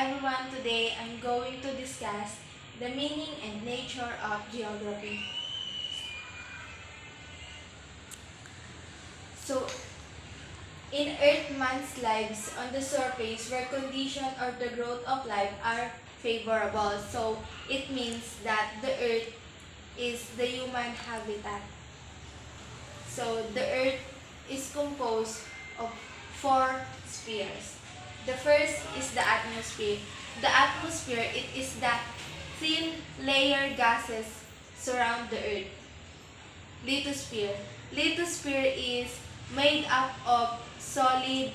everyone, today I'm going to discuss the meaning and nature of geography. So, in Earthman's lives on the surface where condition or the growth of life are favorable. So, it means that the Earth is the human habitat. So, the Earth is composed of 4 spheres. The first is the atmosphere. The atmosphere, it is that thin layer gases surround the Earth. Lithosphere. Lithosphere is made up of solid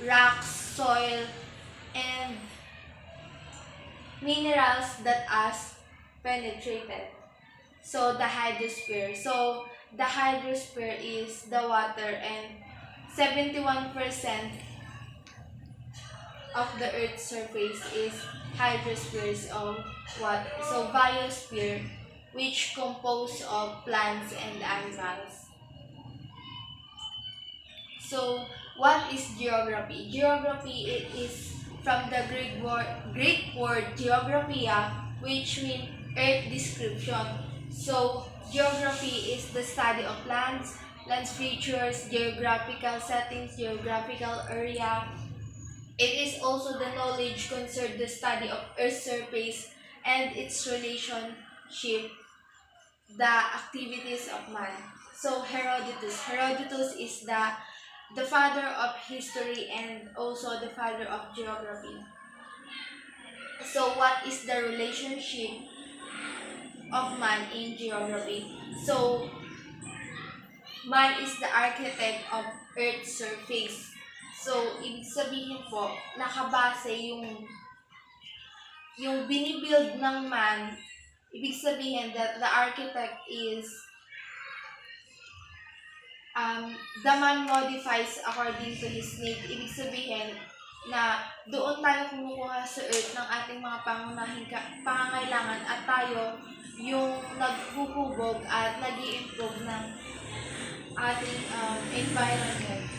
rocks, soil, and minerals that has penetrated. So the hydrosphere. So the hydrosphere is the water, and 71% of the Earth's surface is hydrospheres of water. So biosphere, which composed of plants and animals. So what is geography? Geography, it is from the Greek word geographia, which means earth description. So geography is the study of lands, land features, geographical settings, geographical area. It is also the knowledge concerning the study of Earth's surface and its relationship, the activities of man. So Herodotus is the father of history and also the father of geography. So what is the relationship of man in geography? So man is the architect of Earth's surface. So ibig sabihin po, nakabase yung binibuild ng man, ibig sabihin that the architect is the man modifies according to his need. Ibig sabihin na doon tayo kumukuha sa Earth ng ating mga pangunahing pangangailangan at tayo yung naghuhubog at nag-i-improve ng ating environment.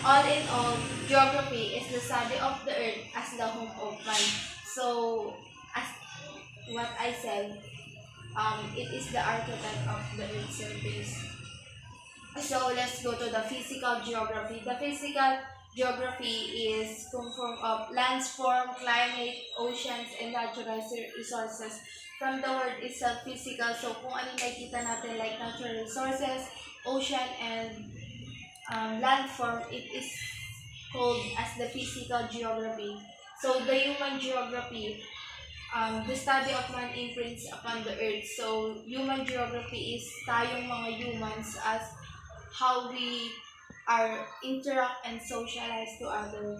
All in all, geography is the study of the Earth as the home of man. So, as what I said, it is the architect of the Earth's surface. So let's go to the physical geography. The physical geography is composed of landsform, climate, oceans, and natural resources. From the word itself, physical, so kung ano nakikita natin like natural resources, ocean, and landform, it is called as the physical geography. So the human geography, the study of man imprints upon the earth. So human geography is tayong mga humans as how we are interact and socialize to others.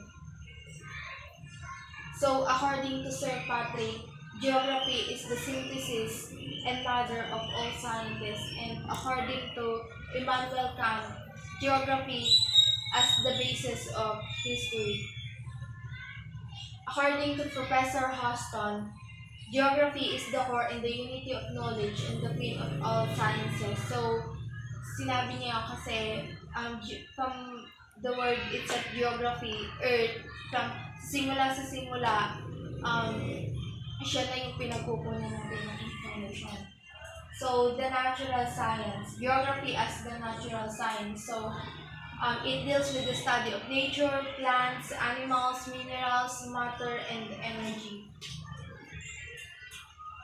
So according to Sir Patrick, geography is the synthesis and mother of all sciences, and according to Immanuel Kant, geography as the basis of history. According to Professor Houston, geography is the core and the unity of knowledge and the queen of all sciences. So sinabi niya kasi from the word itself, geography, earth, from simula sa simula, siya na yung pinagkukunan natin ng information. So, the natural science, geography as the natural science. So, it deals with the study of nature, plants, animals, minerals, matter, and energy.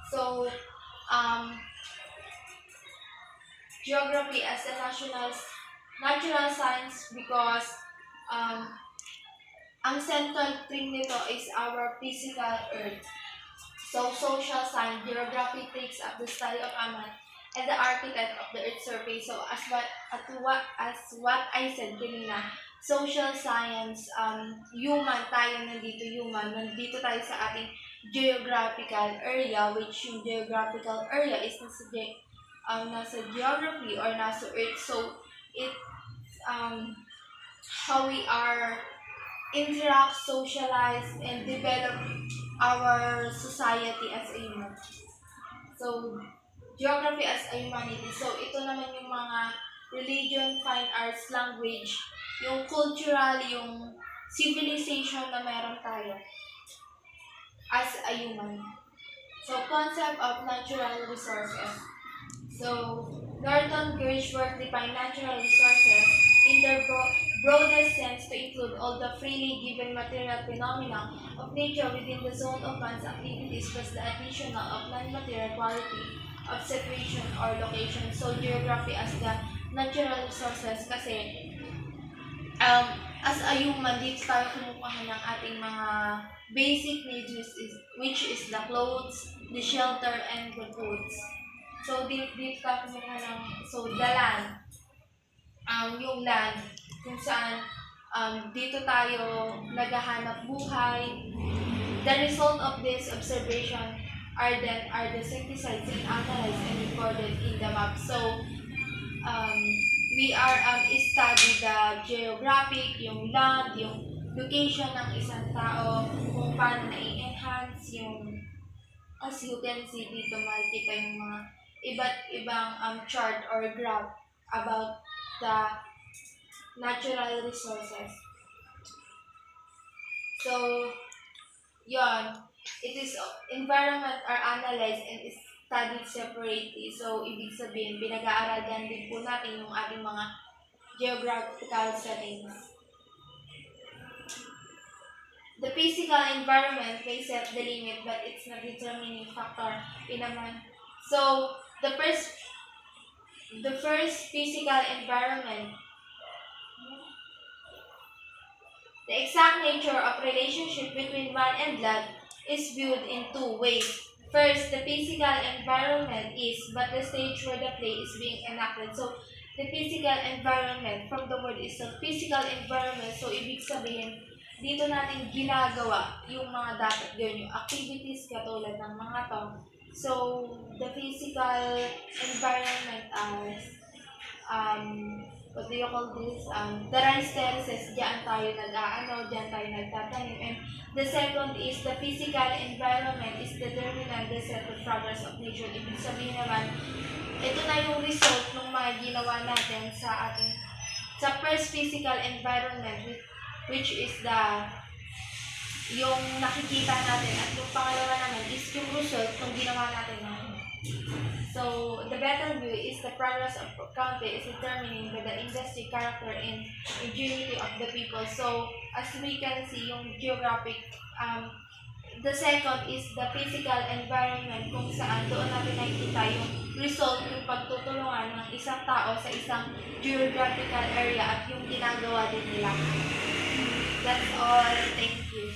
So, geography as a natural science because ang central theme nito is our physical earth. So social science, geography takes up the study of man and the architect of the earth's surface. So as what I said kanina, social science, human tayo, nandito tayo sa ating geographical area, which yung geographical area is nasa geography or nasa earth. So it's how we are interact, socialize, and develop our society as a human. So geography as a humanity. So ito naman yung mga religion, fine arts, language, yung cultural, yung civilization na meron tayo. as a human. So, concept of natural resources. So, Norton Gershworth defined natural resources in their broadest sense to include all the freely given material phenomena of nature within the zone of man's activities plus the additional of non-material quality of situation or location. So, geography as the natural resources kasi um, as a human, dito tayo kumukuha ng ating mga basic needs which is the clothes, the shelter, and the foods. So, dito tayo kumukuha ng, so, the land, yung land, kung saan dito tayo naghahanap buhay. The result of this observation are the synthesized and analyzed and recorded in the map. So, we are study the geographic, yung land, yung location ng isang tao, kung paano na-enhance yung, as you can see dito, makikita yung mga iba't ibang chart or graph about the natural resources. So, yon, it is environment are analyzed and is studied separately. So, ibig sabihin, pinag-aaralan din po natin yung ating mga geographical settings. The physical environment may set the limit, but it's not determining factor in naman. So, the first physical environment, the exact nature of relationship between man and land is viewed in two ways. First, the physical environment is but the stage where the play is being enacted. So, the physical environment, from the word is the physical environment. So, ibig sabihin, dito natin ginagawa yung mga dapat gawin, yung activities katulad ng mga to. So, the physical environment as, what do you call this? The rice terraces, diyan tayo diyan tayo nagtatanim. And the second is the physical environment is determinant the set of progress of nature. Ibig sabihin naman, ito na yung result ng mga ginawa natin sa first physical environment, which is yung nakikita natin, at yung pangalawa naman is yung result ng ginawa natin ngayon. So, the better view is the progress of country is determined by the industry, character, and ingenuity of the people. So, as we can see, yung geographic, the second is the physical environment, kung saan doon natin nakikita yung result, yung pagtutulungan ng isang tao sa isang geographical area at yung ginagawa din nila. That's all. Thank you.